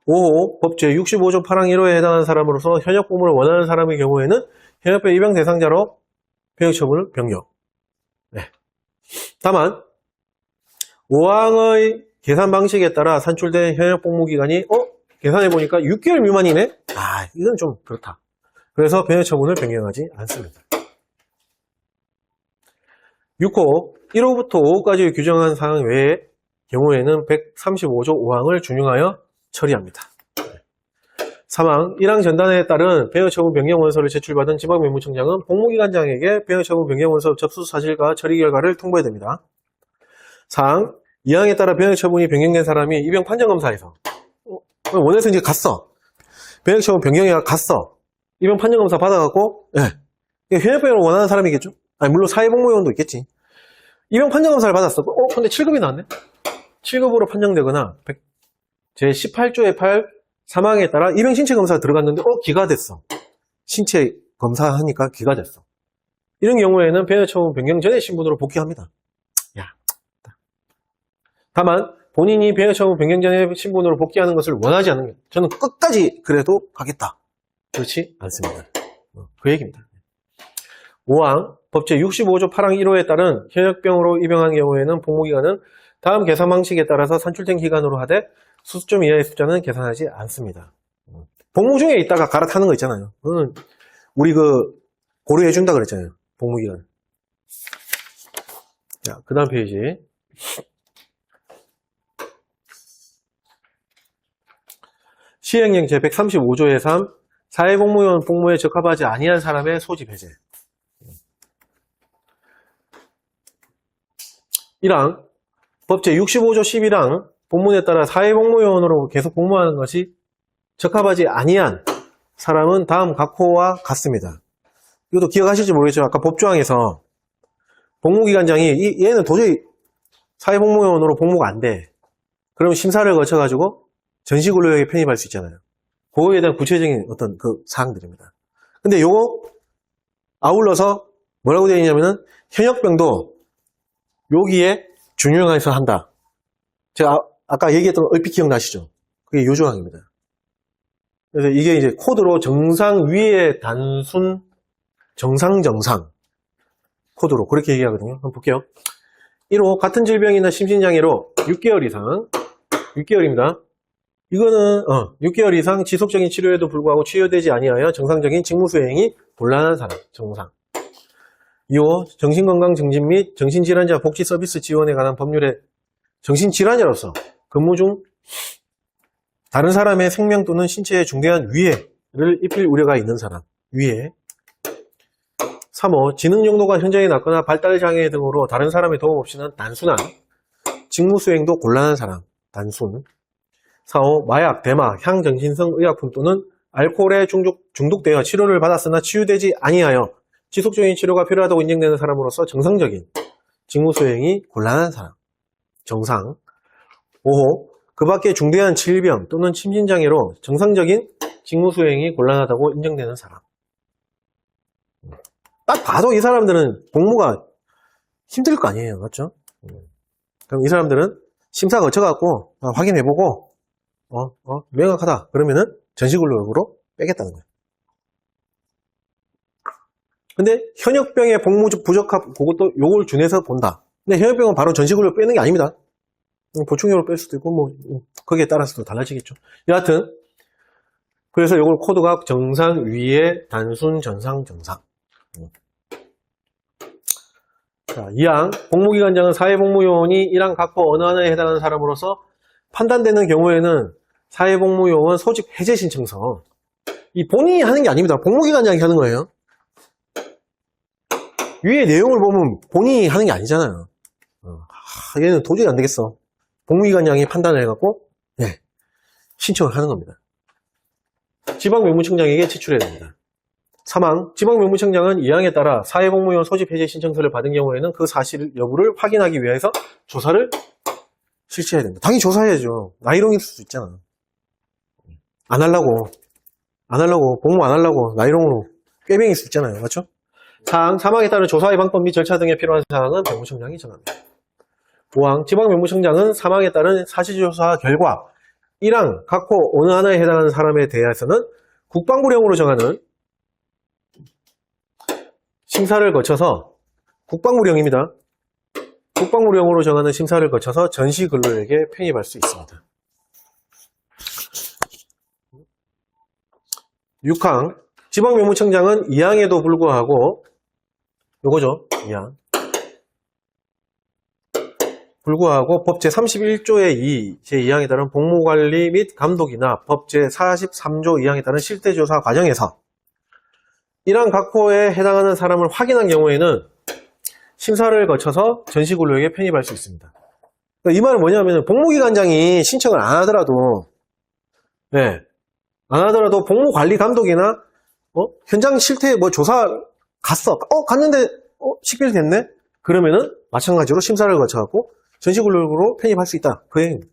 [SPEAKER 1] 5호 법 제65조 8항 1호에 해당하는 사람으로서 현역 복무를 원하는 사람의 경우에는 현역병 입영 대상자로 병역처분을 변경. 네. 다만 5항의 계산 방식에 따라 산출된 현역 복무 기간이 계산해보니까 6개월 미만이네? 이건 좀 그렇다. 그래서 병역처분을 변경하지 않습니다. 6호 1호부터 5호까지 규정한 사항 외의 경우에는 135조 5항을 준용하여 처리합니다. 3항 1항 전단에 따른 병역처분 변경 원서를 제출받은 지방면무청장은 복무기관장에게 병역처분 변경 원서 접수 사실과 처리 결과를 통보해야 됩니다. 4항 2항에 따라 병역처분이 변경된 사람이 입영 판정검사에서 원에서 이제 갔어. 병역처분 변경이 갔어. 입영 판정검사 받아갖고 현역병을 원하는 사람이겠죠? 물론 사회복무요원도 있겠지. 입영 판정검사를 받았어. 근데 7급이 나왔네? 7급으로 판정되거나 제18조의 8 3항에 따라 입영 신체 검사가 들어갔는데 기가 됐어. 신체 검사하니까 기가 됐어. 이런 경우에는 병역처분 변경 전에 신분으로 복귀합니다. 다만 본인이 병역처분 변경 전에 신분으로 복귀하는 것을 원하지 않는 게 저는 끝까지 그래도 가겠다. 그렇지 않습니다. 그 얘기입니다. 5항 법 제65조 8항 1호에 따른 현역병으로 입영한 경우에는 복무기간은 다음 계산 방식에 따라서 산출된 기간으로 하되 수수점 이하의 숫자는 계산하지 않습니다. 복무 중에 있다가 갈아타는 거 있잖아요. 그거는 우리 고려해준다 그랬잖아요. 복무기간. 자, 그 다음 페이지. 시행령 제135조의 3 사회복무요원 복무에 적합하지 아니한 사람의 소집 해제. 1항 법 제65조 11항 본문에 따라 사회복무요원으로 계속 복무하는 것이 적합하지 아니한 사람은 다음 각호와 같습니다. 이것도 기억하실지 모르겠지만 아까 법조항에서 복무기관장이 얘는 도저히 사회복무요원으로 복무가 안 돼. 그러면 심사를 거쳐가지고 전시근로역에 편입할 수 있잖아요. 그거에 대한 구체적인 어떤 그 사항들입니다. 근데 요거 아울러서 뭐라고 되어 있냐면은 현역병도 여기에 준용해서 한다. 제가 아까 얘기했던 거 얼핏 기억나시죠? 그게 요 조항입니다. 그래서 이게 이제 코드로 정상 위에 단순 정상 코드로 그렇게 얘기하거든요. 한번 볼게요. 1호 같은 질병이나 심신장애로 6개월 이상 6개월입니다. 이거는 6개월 이상 지속적인 치료에도 불구하고 치료되지 아니하여 정상적인 직무 수행이 곤란한 사람 정상. 2호 정신건강증진 및 정신질환자 복지 서비스 지원에 관한 법률에 정신질환자로서 근무 중 다른 사람의 생명 또는 신체에 중대한 위해를 입힐 우려가 있는 사람 위해. 3호 지능 정도가 현저히 낮거나 발달장애 등으로 다른 사람의 도움 없이는 단순한 직무 수행도 곤란한 사람 단순. 4호 마약, 대마, 향정신성 의약품 또는 알코올에 중독되어 치료를 받았으나 치유되지 아니하여 지속적인 치료가 필요하다고 인정되는 사람으로서 정상적인 직무 수행이 곤란한 사람. 정상. 5호. 그 밖에 중대한 질병 또는 심신장애로 정상적인 직무 수행이 곤란하다고 인정되는 사람. 딱 봐도 이 사람들은 복무가 힘들 거 아니에요. 맞죠? 그럼 이 사람들은 심사 거쳐갖고 확인해보고 명확하다. 그러면은 전시근로역으로 빼겠다는 거예요. 근데 현역병의 복무 부적합 그것도 요걸 준해서 본다. 근데 현역병은 바로 전시근로역 빼는 게 아닙니다. 보충료로 뺄 수도 있고 거기에 따라서도 달라지겠죠. 여하튼 그래서 요걸 코드가 정상 위에 단순 전상 정상. 자, 2항 복무기관장은 사회복무요원이 1항 각호 어느 하나에 해당하는 사람으로서 판단되는 경우에는 사회복무요원 소집 해제 신청서. 이 본인이 하는 게 아닙니다. 복무기관장이 하는 거예요. 위에 내용을 보면 본인이 하는 게 아니잖아요. 얘는 도저히 안 되겠어. 복무기관장이 판단을 해갖고 신청을 하는 겁니다. 지방명무청장에게 제출해야 됩니다. 3항 지방명무청장은 2항에 따라 사회복무요원 소집 해제 신청서를 받은 경우에는 그 사실 여부를 확인하기 위해서 조사를 실시해야 됩니다. 당연히 조사해야죠. 나이롱일 수도 있잖아. 안 하려고 복무 안 하려고 나이롱으로 꾀병일 수 있잖아요. 맞죠? 4항 사망에 따른 조사의 방법 및 절차 등에 필요한 사항은 명무청장이 정합니다. 5항 지방명무청장은 사망에 따른 사실조사 결과 1항 각호 어느 하나에 해당하는 사람에 대해서는 국방부령으로 정하는 심사를 거쳐서 국방부령입니다. 국방부령으로 정하는 심사를 거쳐서 전시근로역에 편입할 수 있습니다. 6항 지방명무청장은 2항에도 불구하고 요거죠. 2항 불구하고 법 제31조의 2, 제2항에 따른 복무관리 및 감독이나 법 제43조 2항에 따른 실태조사 과정에서 1항 각호에 해당하는 사람을 확인한 경우에는 심사를 거쳐서 전시근로역에 편입할 수 있습니다. 이 말은 뭐냐면 복무기관장이 신청을 안 하더라도 복무관리 감독이나 현장 실태 조사 갔는데 식별이 됐네? 그러면은 마찬가지로 심사를 거쳐갖고 전시근로역으로 편입할 수 있다. 그 얘기입니다.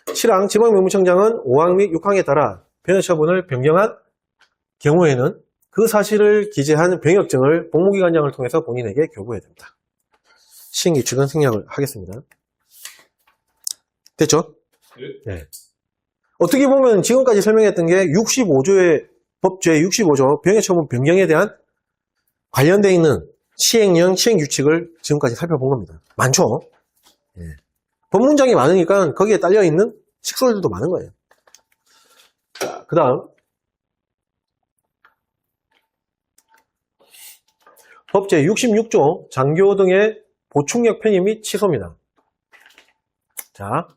[SPEAKER 1] 7항 지방명무청장은 5항 및 6항에 따라 병역처분을 변경한 경우에는 그 사실을 기재한 병역증을 복무기관장을 통해서 본인에게 교부해야 됩니다. 시행규칙은 생략을 하겠습니다. 됐죠? 네. 어떻게 보면 지금까지 설명했던 게 65조의 법 제65조 병역처분 변경에 대한 관련되어 있는 시행령, 시행규칙을 지금까지 살펴본 겁니다. 많죠? 법문장이 많으니까 거기에 딸려있는 식솔들도 많은 거예요. 자, 그 다음 법 제66조 장교 등의 보충력 편입 및 취소입니다. 자,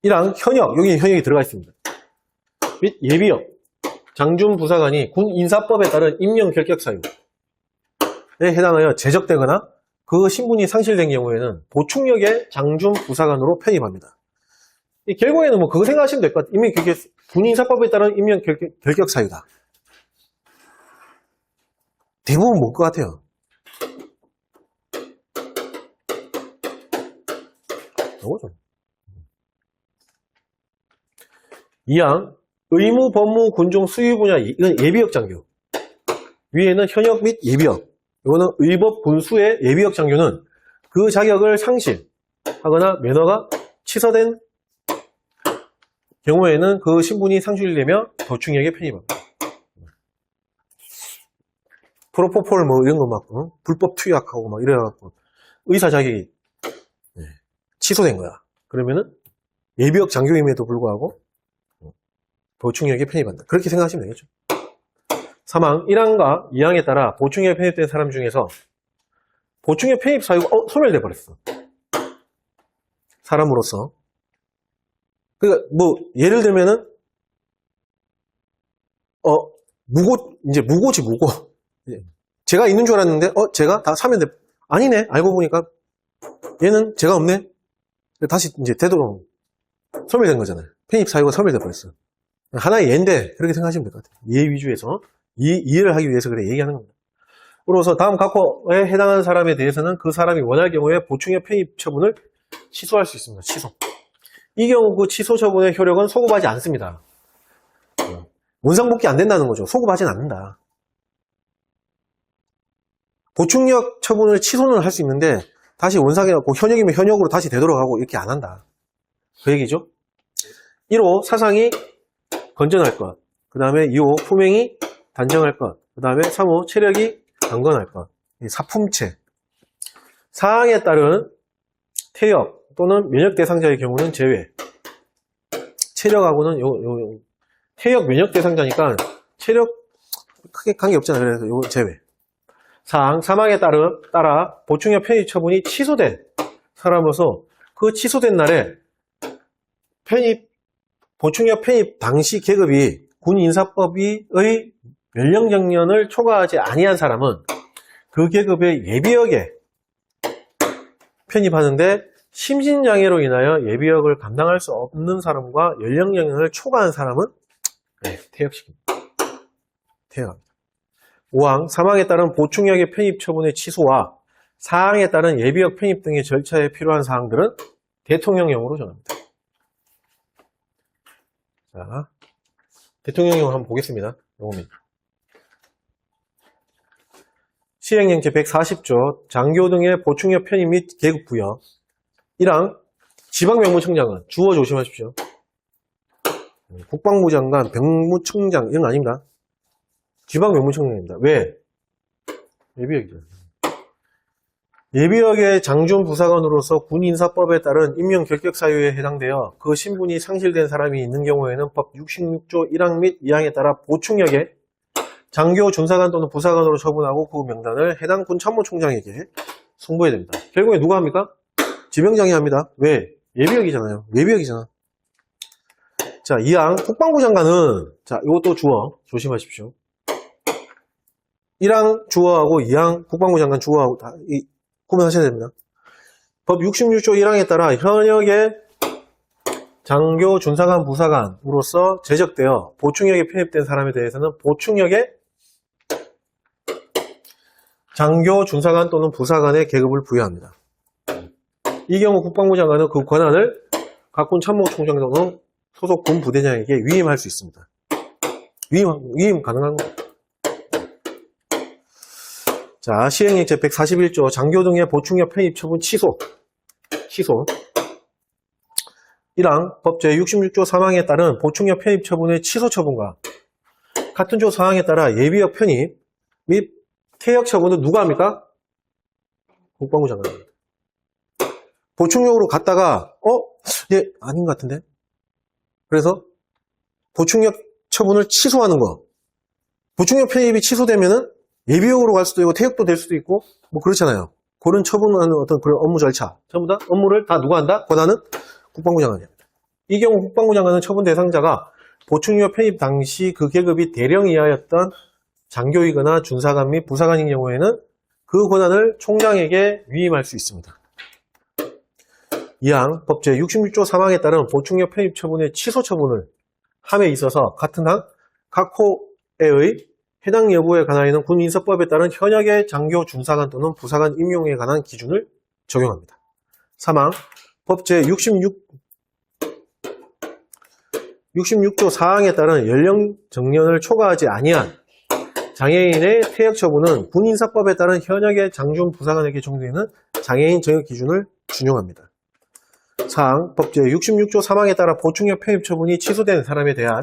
[SPEAKER 1] 1항 현역, 여기 현역이 들어가 있습니다. 및 예비역, 장준 부사관이 군 인사법에 따른 임용 결격 사유에 해당하여 제적되거나 그 신분이 상실된 경우에는 보충력의 장준 부사관으로 편입합니다. 결국에는 그거 생각하시면 될 것 같아요. 임용 결격, 군 인사법에 따른 임용 결격 사유다. 대부분 뭘 것 같아요? 이거죠. 2항 의무, 법무, 군종, 수유 분야, 이건 예비역 장교. 위에는 현역 및 예비역. 이거는 의법, 군수의 예비역 장교는 그 자격을 상실하거나 면허가 취소된 경우에는 그 신분이 상실되며 보충력에 편입합니다. 프로포폴 이런 거 불법 투약하고 이래갖고 의사 자격이 취소된 거야. 그러면은 예비역 장교임에도 불구하고 보충력에 편입한다. 그렇게 생각하시면 되겠죠. 3항 1항과 2항에 따라 보충력에 편입된 사람 중에서 보충력 편입 사유가 소멸돼 버렸어. 사람으로서. 그러니까 예를 들면은 무고지 무고. 제가 있는 줄 알았는데 제가 다 사면 돼. 아니네. 알고 보니까 얘는 제가 없네. 다시 이제 되도록 소멸된 거잖아요. 편입 사유가 소멸돼 버렸어. 하나의 예인데 그렇게 생각하시면 될 것 같아요. 예 위주에서 이해를 하기 위해서 그래 얘기하는 겁니다. 으로서 다음 각호에 해당하는 사람에 대해서는 그 사람이 원할 경우에 보충력 편입 처분을 취소할 수 있습니다. 취소. 이 경우 그 취소 처분의 효력은 소급하지 않습니다. 원상복귀 안 된다는 거죠. 소급하지는 않는다. 보충력 처분을 취소는 할 수 있는데 다시 원상해갖고 현역이면 현역으로 다시 되도록 하고 이렇게 안 한다. 그 얘기죠. 1호 사상이 건전할 것. 그 다음에 2호 품행이 단정할 것. 그 다음에 3호 체력이 강건할 것. 이 사품체. 사항에 따른 퇴역 또는 면역 대상자의 경우는 제외. 체력하고는 퇴역 면역 대상자니까 체력 크게 관계 없잖아요. 그래서 이거 제외. 사항, 사망에 따라 보충력 편입 처분이 취소된 사람으로서 그 취소된 날에 보충력 편입 당시 계급이 군인사법의 연령정년을 초과하지 아니한 사람은 그 계급의 예비역에 편입하는데 심신장애로 인하여 예비역을 감당할 수 없는 사람과 연령정년을 초과한 사람은 퇴역시킵니다. 퇴역합니다. 5항, 사망에 따른 보충력의 편입 처분의 취소와 사항에 따른 예비역 편입 등의 절차에 필요한 사항들은 대통령령으로 정합니다. 자, 대통령령 한번 보겠습니다. 요겁니다. 시행령 제140조 장교 등의 보충력 편입 및 계급 부여. 1항, 지방병무청장은 주어 조심하십시오. 국방부 장관, 병무청장 이런 거 아닙니다. 지방병무청장입니다. 왜? 예비역이죠. 예비역의 장준 부사관으로서 군인사법에 따른 임명 결격 사유에 해당되어 그 신분이 상실된 사람이 있는 경우에는 법 66조 1항 및 2항에 따라 보충력에 장교 준사관 또는 부사관으로 처분하고 그 명단을 해당 군 참모총장에게 송부해야 됩니다. 결국에 누가 합니까? 지병장이 합니다. 왜? 예비역이잖아요. 예비역이잖아. 자, 2항 국방부 장관은 자, 이것도 주어 조심하십시오. 1항 주어하고 2항 국방부 장관 주어하고 다 구분하셔야 됩니다. 법 66조 1항에 따라 현역의 장교, 준사관, 부사관으로서 제적되어 보충력에 편입된 사람에 대해서는 보충력에 장교, 준사관 또는 부사관의 계급을 부여합니다. 이 경우 국방부 장관은 그 권한을 각군 참모총장 또는 소속 군 부대장에게 위임할 수 있습니다. 위임 가능한 겁니다. 자, 시행령 제141조 장교 등의 보충력 편입 처분 취소. 1항 법 제66조 3항에 따른 보충력 편입 처분의 취소 처분과 같은 조 사항에 따라 예비역 편입 및 퇴역 처분은 누가 합니까? 국방부 장관입니다. 보충력으로 갔다가 아닌 것 같은데? 그래서 보충력 처분을 취소하는 거. 보충력 편입이 취소되면은 예비역으로 갈 수도 있고 퇴역도 될 수도 있고 뭐 그렇잖아요. 그런 처분하는 어떤 그런 업무 절차 전부 다 업무를 다 누가 한다? 권한은 국방부 장관이 합니다. 이 경우 국방부 장관은 처분 대상자가 보충력 편입 당시 그 계급이 대령 이하였던 장교이거나 준사관 및 부사관인 경우에는 그 권한을 총장에게 위임할 수 있습니다. 2항 법 제66조 3항에 따른 보충력 편입 처분의 취소 처분을 함에 있어서 같은 항 각 호의 해당 여부에 관하여는 군인사법에 따른 현역의 장교, 준사관 또는 부사관 임용에 관한 기준을 적용합니다. 3항 법 제66조 4항에 따른 연령 정년을 초과하지 아니한 장애인의 퇴역 처분은 군인사법에 따른 현역의 장준, 부사관에게 적용되는 장애인 정역 기준을 준용합니다. 4항 법 제66조 3항에 따라 보충력 편입 처분이 취소된 사람에 대한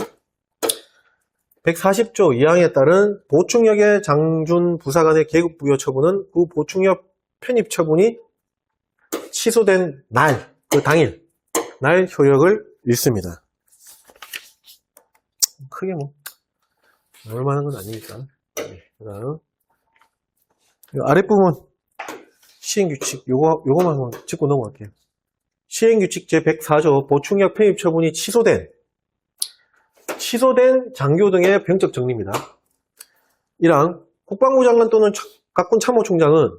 [SPEAKER 1] 140조 2항에 따른 보충력의 장준 부사관의 계급 부여 처분은 그 보충력 편입 처분이 취소된 날, 그 당일, 날 효력을 잃습니다. 크게 얼마나 건 아니니까. 그 다음, 아랫부분 시행규칙, 요거만 한번 짚고 넘어갈게요. 시행규칙 제104조 보충력 편입 처분이 취소된 장교 등의 병적 정리입니다. 1항 국방부 장관 또는 각군 참모총장은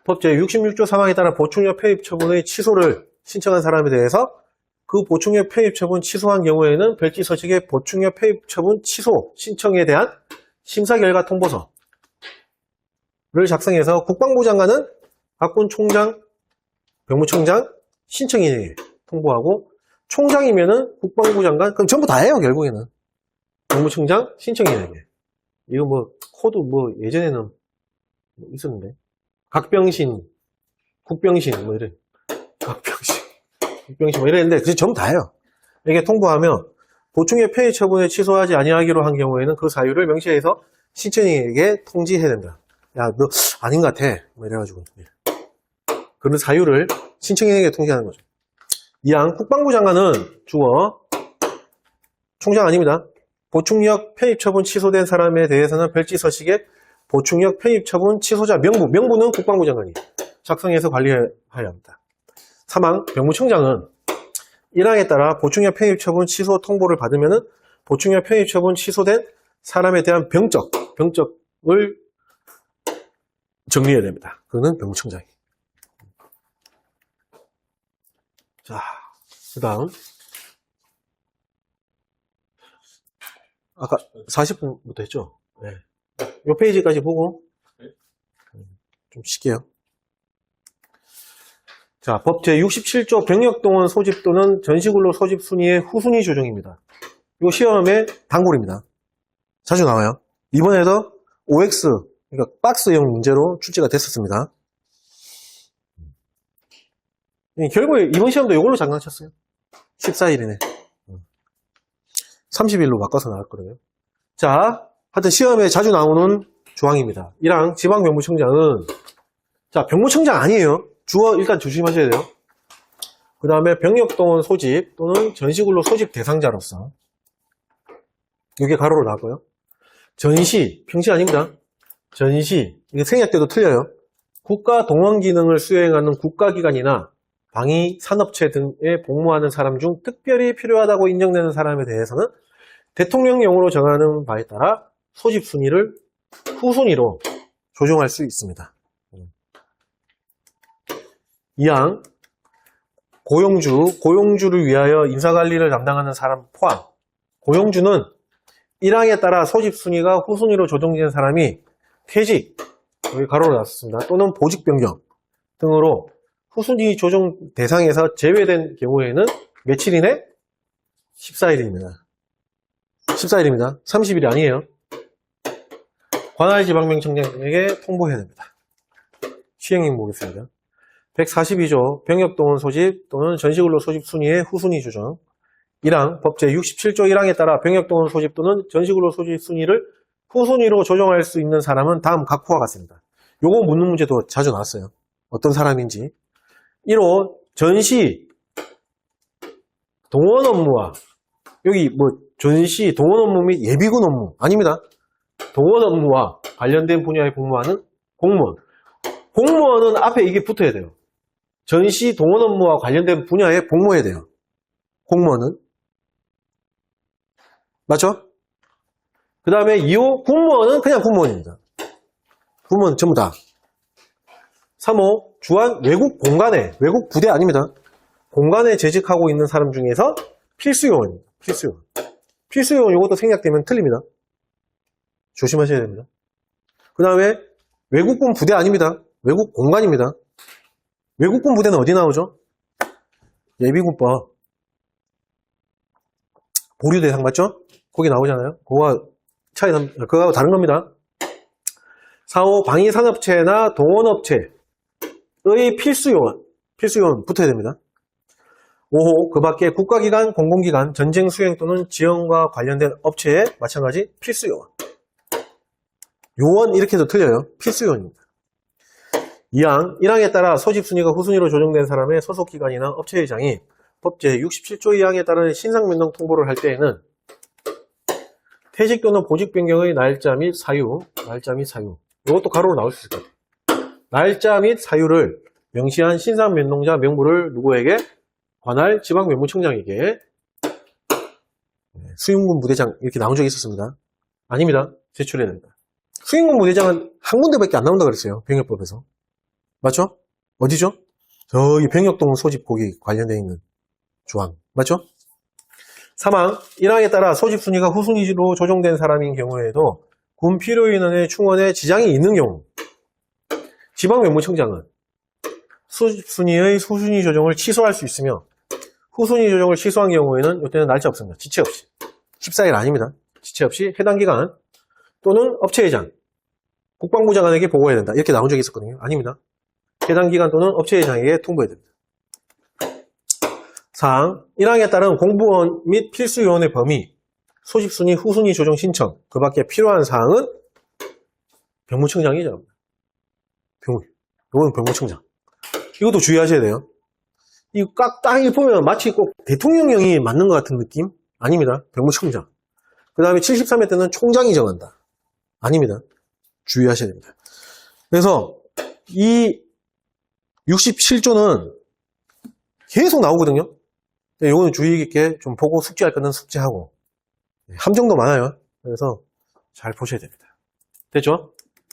[SPEAKER 1] 법 제66조 3항에 따라 보충력 편입 처분의 취소를 신청한 사람에 대해서 그 보충력 편입 처분 취소한 경우에는 별지 서식의 보충력 편입 처분 취소 신청에 대한 심사결과 통보서를 작성해서 국방부 장관은 각군 총장, 병무청장, 신청인에게 통보하고 총장이면은 국방부 장관, 그럼 전부 다 해요, 결국에는. 병무청장, 신청인에게. 이거 뭐, 코드 뭐, 예전에는 뭐 있었는데. 각병신, 국병신, 뭐 이래. 국병신 뭐 이랬는데, 그게 전부 다 해요. 이게 통보하면, 보충의 폐위 처분을 취소하지 아니하기로 한 경우에는 그 사유를 명시해서 신청인에게 통지해야 된다. 야, 너 아닌 것 같아. 뭐 이래가지고. 그런 사유를 신청인에게 통지하는 거죠. 이항 국방부 장관은 주어 총장 아닙니다. 보충력 편입처분 취소된 사람에 대해서는 별지 서식에 보충력 편입처분 취소자 명부는 국방부 장관이 작성해서 관리해야 합니다. 사망 병무청장은 1항에 따라 보충력 편입처분 취소 통보를 받으면은 보충력 편입처분 취소된 사람에 대한 병적을 정리해야 됩니다. 그거는 병무청장이. 자, 그 다음. 아까 40분부터 했죠? 네. 요 페이지까지 보고, 좀 쉴게요. 자, 법 제67조 병력동원 소집 또는 전시근로 소집 순위의 후순위 조정입니다. 요 시험의 단골입니다. 자주 나와요. 이번에도 OX, 그러니까 박스형 문제로 출제가 됐었습니다. 결국에 이번 시험도 이걸로 장난쳤어요. 14일이네. 30일로 바꿔서 나올 거예요. 자, 하여튼 시험에 자주 나오는 조항입니다. 1항 지방병무청장은, 자, 병무청장 아니에요. 주어 일단 조심하셔야 돼요. 그 다음에 병력동원 소집 또는 전시근로 소집 대상자로서. 이게 가로로 나왔고요. 전시, 평시 아닙니다. 전시, 이게 생략 때도 틀려요. 국가 동원 기능을 수행하는 국가기관이나 방위, 산업체 등에 복무하는 사람 중 특별히 필요하다고 인정되는 사람에 대해서는 대통령령으로 정하는 바에 따라 소집 순위를 후순위로 조정할 수 있습니다. 2항 고용주를 위하여 인사관리를 담당하는 사람 포함. 고용주는 1항에 따라 소집 순위가 후순위로 조정된 사람이 퇴직, 여기 가로로 놨습니다. 또는 보직 변경 등으로 후순위 조정 대상에서 제외된 경우에는 며칠이네? 14일입니다. 14일입니다. 30일이 아니에요. 관할 지방병청장에게 통보해야 됩니다. 시행령 보겠습니다. 142조 병력동원 소집 또는 전시근로 소집 순위의 후순위 조정. 1항 법 제67조 1항에 따라 병력동원 소집 또는 전시근로 소집 순위를 후순위로 조정할 수 있는 사람은 다음 각호와 같습니다. 요거 묻는 문제도 자주 나왔어요. 어떤 사람인지. 1호 전시 동원 업무와 여기 뭐 전시 동원 업무 및 예비군 업무 아닙니다. 동원 업무와 관련된 분야에 복무하는 공무원. 공무원은 앞에 이게 붙어야 돼요. 전시 동원 업무와 관련된 분야에 복무해야 돼요. 공무원은. 맞죠? 그 다음에 2호 군무원은 그냥 군무원입니다. 군무원 전부 다. 3호 주한 외국 공간에, 외국 부대 아닙니다. 공간에 재직하고 있는 사람 중에서 필수요원입니다. 필수요원. 필수요원 이것도 생략되면 틀립니다. 조심하셔야 됩니다. 그 다음에 외국군 부대 아닙니다. 외국 공간입니다. 외국군 부대는 어디 나오죠? 예비군법. 보류 대상 맞죠? 거기 나오잖아요. 그거하고 다른 겁니다. 4호 방위산업체나 동원업체의 필수요원 붙어야 됩니다. 5호 그 밖에 국가기관, 공공기관, 전쟁 수행 또는 지원과 관련된 업체에 마찬가지 필수요원. 요원 이렇게 해도 틀려요. 필수요원입니다. 2항 1항에 따라 소집 순위가 후순위로 조정된 사람의 소속기관이나 업체회장이 법 제67조 2항에 따른 신상면동 통보를 할 때에는 퇴직 또는 보직 변경의 날짜 및 사유 이것도 가로로 나올 수 있을 것 같아요. 날짜 및 사유를 명시한 신상면동자 명부를 누구에게? 관할 지방면무청장에게. 수임군 부대장 이렇게 나온 적이 있었습니다. 아닙니다. 제출해야 됩니다. 수임군 부대장은 한 군데밖에 안 나온다 그랬어요. 병역법에서. 맞죠? 어디죠? 저기 병역동 소집 거기 관련되어 있는 조항. 맞죠? 사망 1항에 따라 소집 순위가 후순위로 조정된 사람인 경우에도 군 필요인원의 충원에 지장이 있는 경우 지방명무청장은 수순위의 후순위 조정을 취소할 수 있으며 후순위 조정을 취소한 경우에는 이때는 날짜 없습니다. 지체 없이. 14일 아닙니다. 지체 없이 해당 기관 또는 업체회장, 국방부 장관에게 보고해야 된다. 이렇게 나온 적이 있었거든요. 아닙니다. 해당 기관 또는 업체회장에게 통보해야 됩니다. 사항 1항에 따른 공무원 및 필수요원의 범위, 소집순위, 후순위 조정 신청, 그 밖에 필요한 사항은 병무청장이 정합니다. 이건 병무청장. 이것도 주의하셔야 돼요. 이 딱 보면 마치 꼭 대통령령이 맞는 것 같은 느낌? 아닙니다. 병무청장. 그 다음에 73회 때는 총장이 정한다. 아닙니다. 주의하셔야 됩니다. 그래서 이 67조는 계속 나오거든요. 이거는 주의 깊게 좀 보고 숙지할 거는 숙지하고 함정도 많아요. 그래서 잘 보셔야 됩니다. 됐죠?